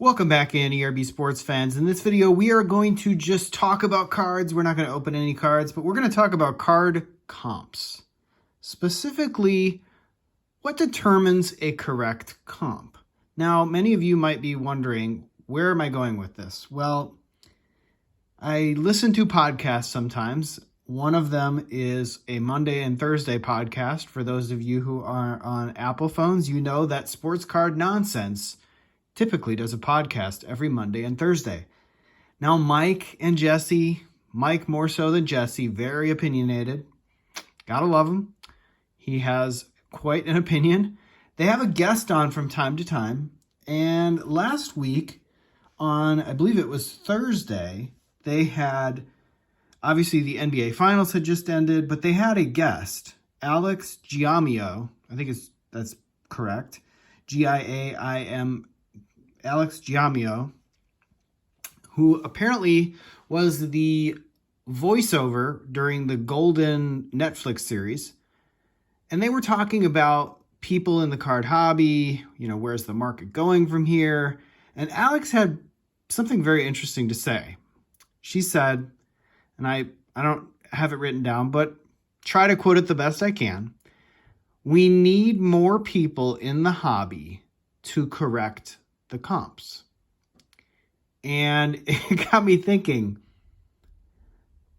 Welcome back in, ERB Sports fans. In this video, we are going to just talk about cards. We're not going to open any cards, but we're going to talk about card comps. Specifically, what determines a correct comp? Now, many of you might be wondering, where am I going with this? Well, I listen to podcasts sometimes. One of them is a Monday and Thursday podcast. For those of you who are on Apple phones, you know that Sports Card Nonsense typically does a podcast every Monday and Thursday. Now, Mike and Jesse, Mike more so than Jesse, very opinionated. Gotta love him. He has quite an opinion. They have a guest on from time to time. And last week on, I believe it was Thursday, they had, obviously the NBA Finals had just ended, but they had a guest, Alex Giaimio. I think that's correct. Giaim. Alex Giaimio, who apparently was the voiceover during the Golden Netflix series. And they were talking about people in the card hobby, where's the market going from here? And Alex had something very interesting to say. She said, and I don't have it written down, but try to quote it the best I can. We need more people in the hobby to correct the comps. And it got me thinking,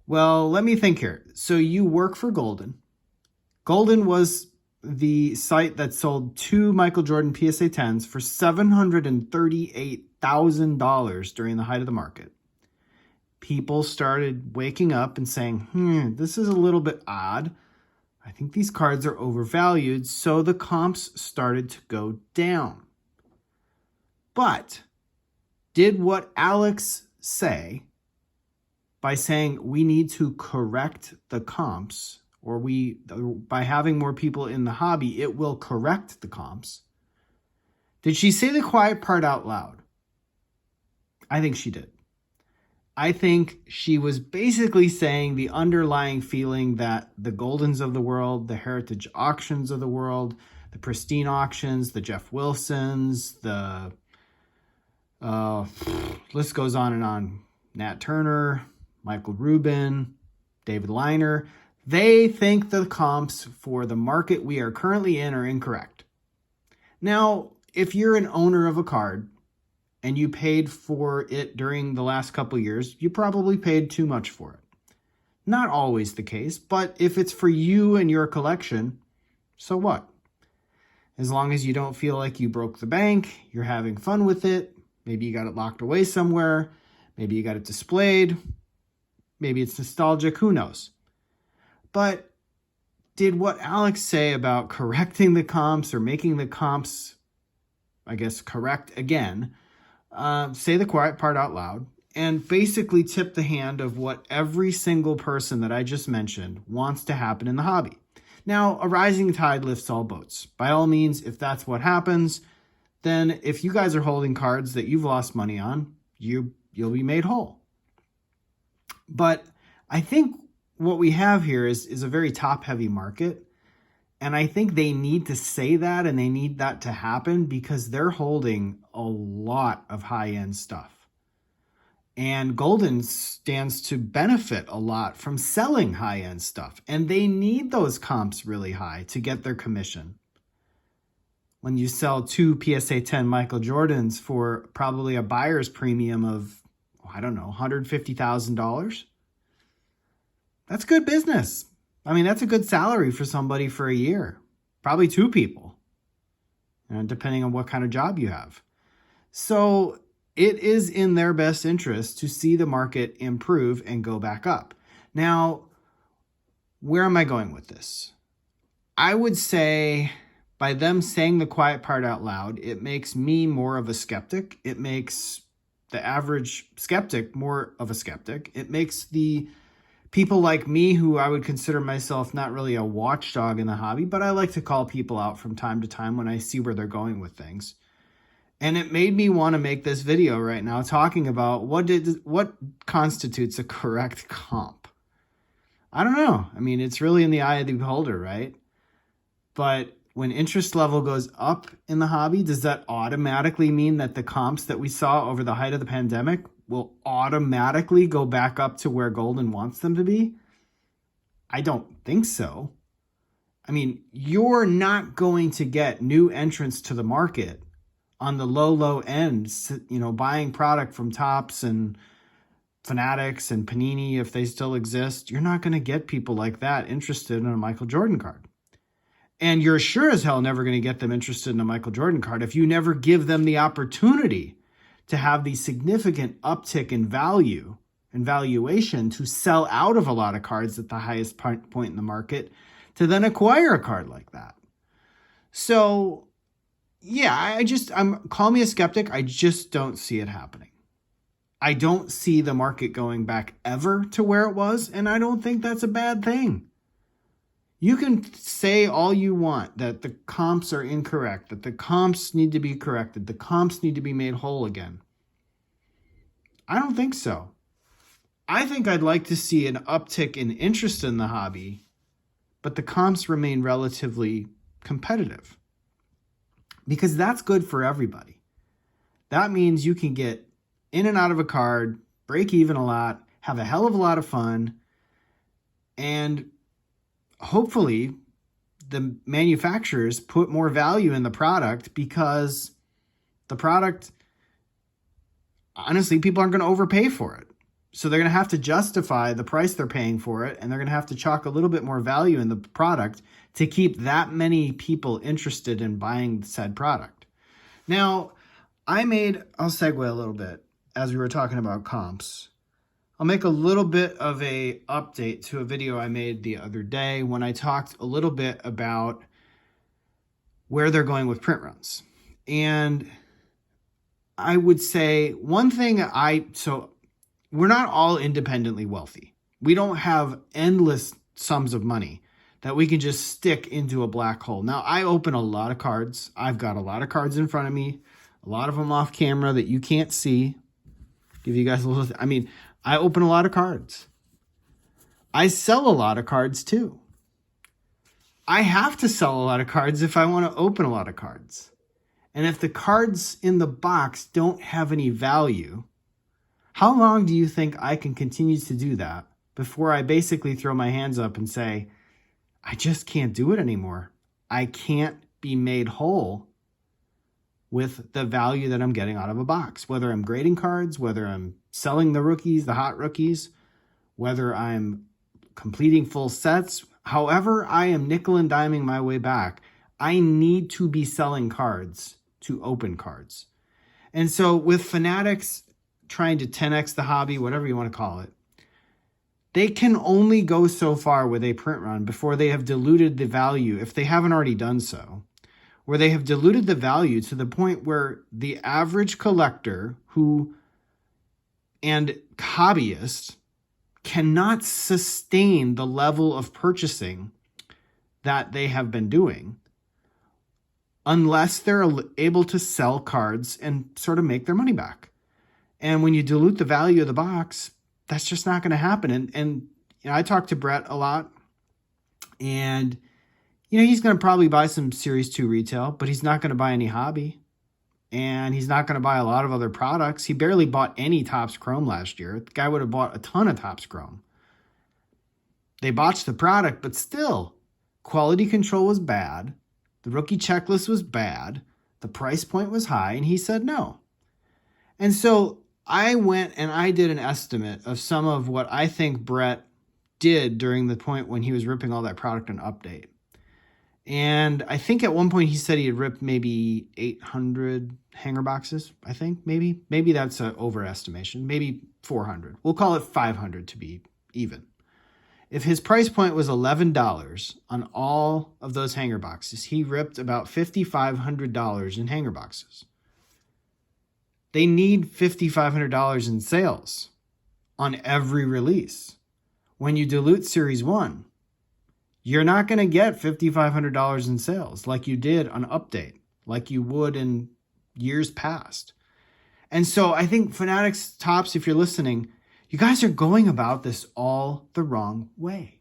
well, let me think here. So you work for Golden. Golden was the site that sold 2 Michael Jordan PSA 10s for $738,000 during the height of the market. People started waking up and saying, this is a little bit odd. I think these cards are overvalued. So the comps started to go down. But did what Alex say by saying we need to correct the comps, or by having more people in the hobby, it will correct the comps? Did she say the quiet part out loud? I think she did. I think she was basically saying the underlying feeling that the Goldens of the world, the Heritage Auctions of the world, the Pristine Auctions, the Jeff Wilsons, the list goes on and on. Nat Turner, Michael Rubin, David Liner. They think the comps for the market we are currently in are incorrect. Now, if you're an owner of a card and you paid for it during the last couple of years, you probably paid too much for it. Not always the case, but if it's for you and your collection, so what? As long as you don't feel like you broke the bank, you're having fun with it. Maybe you got it locked away somewhere. Maybe you got it displayed. Maybe it's nostalgic. Who knows? But did what Alex say about correcting the comps or making the comps, I guess, correct again, say the quiet part out loud and basically tip the hand of what every single person that I just mentioned wants to happen in the hobby? Now, a rising tide lifts all boats. By all means, if that's what happens, then if you guys are holding cards that you've lost money on, you'll be made whole. But I think what we have here is a very top-heavy market. And I think they need to say that, and they need that to happen because they're holding a lot of high-end stuff. And Golden stands to benefit a lot from selling high-end stuff. And they need those comps really high to get their commission. When you sell 2 PSA 10 Michael Jordans for probably a buyer's premium of, $150,000, that's good business. I mean, that's a good salary for somebody for a year. Probably 2 people, depending on what kind of job you have. So it is in their best interest to see the market improve and go back up. Now, where am I going with this? I would say, by them saying the quiet part out loud, it makes me more of a skeptic. It makes the average skeptic more of a skeptic. It makes the people like me, who I would consider myself not really a watchdog in the hobby, but I like to call people out from time to time when I see where they're going with things. And it made me want to make this video right now talking about what constitutes a correct comp. I don't know. I mean, it's really in the eye of the beholder, right? But when interest level goes up in the hobby, does that automatically mean that the comps that we saw over the height of the pandemic will automatically go back up to where Goldin wants them to be? I don't think so. I mean, you're not going to get new entrants to the market on the low ends, buying product from Topps and Fanatics and Panini, if they still exist. You're not going to get people like that interested in a Michael Jordan card. And you're sure as hell never going to get them interested in a Michael Jordan card if you never give them the opportunity to have the significant uptick in value and valuation to sell out of a lot of cards at the highest point in the market to then acquire a card like that. So, yeah, call me a skeptic. I just don't see it happening. I don't see the market going back ever to where it was, and I don't think that's a bad thing. You can say all you want that the comps are incorrect, that the comps need to be corrected, the comps need to be made whole again. I don't think so. I think I'd like to see an uptick in interest in the hobby, but the comps remain relatively competitive, because that's good for everybody. That means you can get in and out of a card, break even a lot, have a hell of a lot of fun, and hopefully the manufacturers put more value in the product, because the product, honestly, people aren't going to overpay for it. So they're going to have to justify the price they're paying for it, and they're going to have to chalk a little bit more value in the product to keep that many people interested in buying said product. Now, I'll segue a little bit as we were talking about comps. I'll make a little bit of a update to a video I made the other day when I talked a little bit about where they're going with print runs. And I would say one thing we're not all independently wealthy. We don't have endless sums of money that we can just stick into a black hole. Now, I open a lot of cards. I've got a lot of cards in front of me, a lot of them off camera that you can't see. Give you guys a little, I open a lot of cards. I sell a lot of cards too. I have to sell a lot of cards if I want to open a lot of cards. And if the cards in the box don't have any value, how long do you think I can continue to do that before I basically throw my hands up and say, I just can't do it anymore? I can't be made whole with the value that I'm getting out of a box, whether I'm grading cards, whether I'm selling the rookies, the hot rookies, whether I'm completing full sets, however I am nickel and diming my way back, I need to be selling cards to open cards. And so with Fanatics trying to 10x the hobby, whatever you want to call it, they can only go so far with a print run before they have diluted the value, if they haven't already done so, where they have diluted the value to the point where the average collector and hobbyist cannot sustain the level of purchasing that they have been doing unless they're able to sell cards and sort of make their money back. And when you dilute the value of the box, that's just not going to happen. And I talked to Brett a lot, and he's going to probably buy some Series 2 retail, but he's not going to buy any hobby. And he's not going to buy a lot of other products. He barely bought any Topps Chrome last year. The guy would have bought a ton of Topps Chrome. They botched the product, but still, quality control was bad. The rookie checklist was bad. The price point was high, and he said no. And so I went and I did an estimate of some of what I think Brett did during the point when he was ripping all that product on Update. And I think at one point he said he had ripped maybe 800 hanger boxes, I think, maybe. Maybe that's an overestimation. Maybe 400. We'll call it 500 to be even. If his price point was $11 on all of those hanger boxes, he ripped about $5,500 in hanger boxes. They need $5,500 in sales on every release. When you dilute Series 1, you're not going to get $5,500 in sales like you did on Update, like you would in years past. And so I think Fanatics, Topps, if you're listening, you guys are going about this all the wrong way.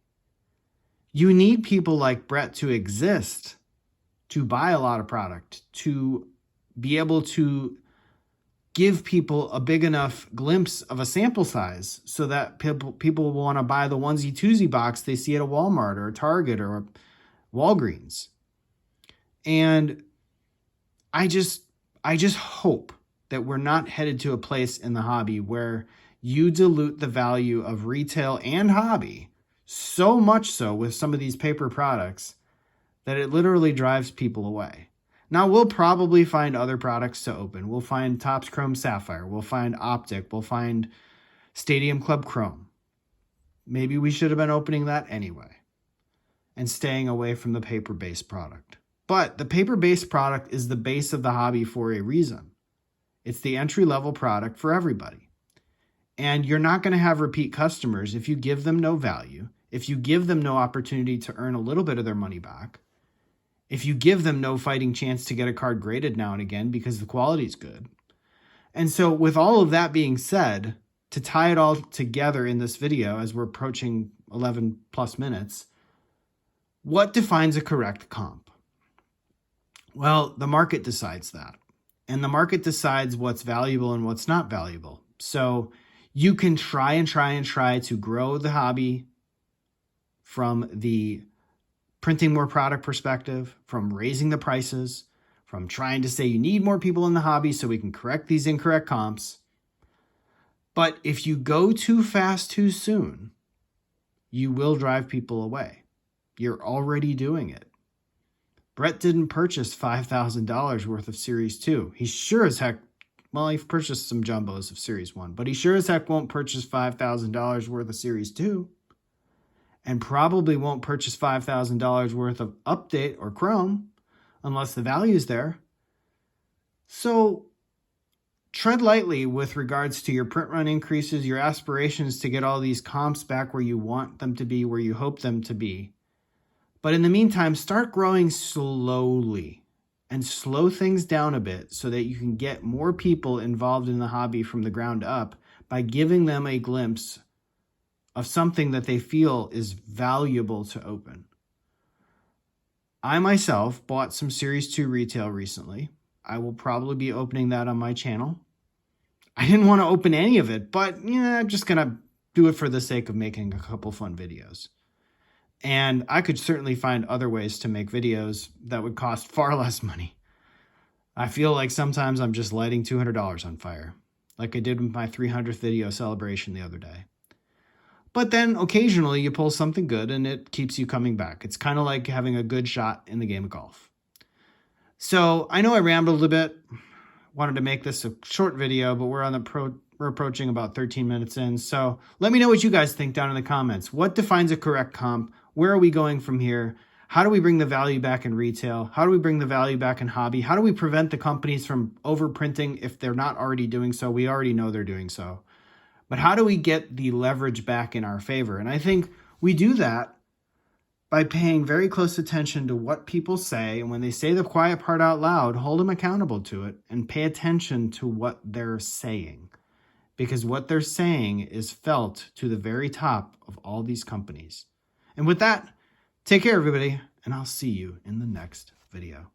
You need people like Brett to exist to buy a lot of product, to be able to give people a big enough glimpse of a sample size so that people will want to buy the onesie twosie box they see at a Walmart or a Target or a Walgreens. And I just hope that we're not headed to a place in the hobby where you dilute the value of retail and hobby so much so with some of these paper products that it literally drives people away. Now, we'll probably find other products to open. We'll find Topps Chrome Sapphire. We'll find Optic. We'll find Stadium Club Chrome. Maybe we should have been opening that anyway and staying away from the paper-based product. But the paper-based product is the base of the hobby for a reason. It's the entry-level product for everybody. And you're not going to have repeat customers if you give them no value, if you give them no opportunity to earn a little bit of their money back, if you give them no fighting chance to get a card graded now and again because the quality's good. And so with all of that being said, to tie it all together in this video as we're approaching 11 plus minutes, what defines a correct comp? Well, the market decides that. And the market decides what's valuable and what's not valuable. So you can try to grow the hobby from the printing more product perspective, from raising the prices, from trying to say you need more people in the hobby so we can correct these incorrect comps. But if you go too fast too soon, you will drive people away. You're already doing it. Brett didn't purchase $5,000 worth of Series 2. He sure as heck, well, he purchased some jumbos of Series 1, but he sure as heck won't purchase $5,000 worth of Series 2. And probably won't purchase $5,000 worth of Update or Chrome unless the value's there. So tread lightly with regards to your print run increases, your aspirations to get all these comps back where you want them to be, where you hope them to be. But in the meantime, start growing slowly and slow things down a bit so that you can get more people involved in the hobby from the ground up by giving them a glimpse of something that they feel is valuable to open. I myself bought some Series 2 retail recently. I will probably be opening that on my channel. I didn't want to open any of it, but I'm just going to do it for the sake of making a couple fun videos. And I could certainly find other ways to make videos that would cost far less money. I feel like sometimes I'm just lighting $200 on fire, like I did with my 300th video celebration the other day. But then occasionally you pull something good and it keeps you coming back. It's kind of like having a good shot in the game of golf. So I know I rambled a bit. Wanted to make this a short video, but we're approaching about 13 minutes in. So let me know what you guys think down in the comments. What defines a correct comp? Where are we going from here? How do we bring the value back in retail? How do we bring the value back in hobby? How do we prevent the companies from overprinting if they're not already doing so? We already know they're doing so. But how do we get the leverage back in our favor? And I think we do that by paying very close attention to what people say. And when they say the quiet part out loud, hold them accountable to it and pay attention to what they're saying. Because what they're saying is felt to the very top of all these companies. And with that, take care, everybody, and I'll see you in the next video.